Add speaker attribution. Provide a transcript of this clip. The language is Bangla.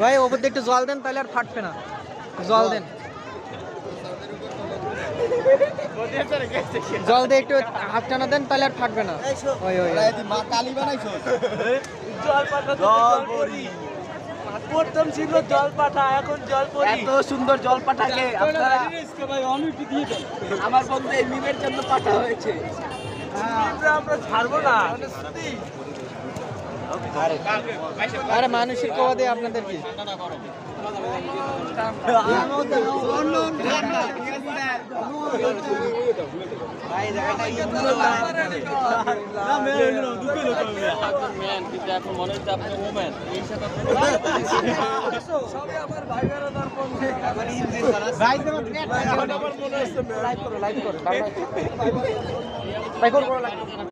Speaker 1: ভাই ওপর দিয়ে একটু জল দেন তাহলে আর ফাটবে না জল দেন জল দিয়ে একটু হাত টানা দেন তাহলে আর ফাটবে না ওই ওই
Speaker 2: প্রথম ছিল জল পাঠা এখন জল পরি এত সুন্দর জল পাঠাকে আপনারা আমার বন্ধু এই মিমের জন্য পাঠা হয়েছে আমরা ছাড়বো না
Speaker 1: আরে মানুষের কোয়া দিয়ে আপনাদের কি লাইভ করো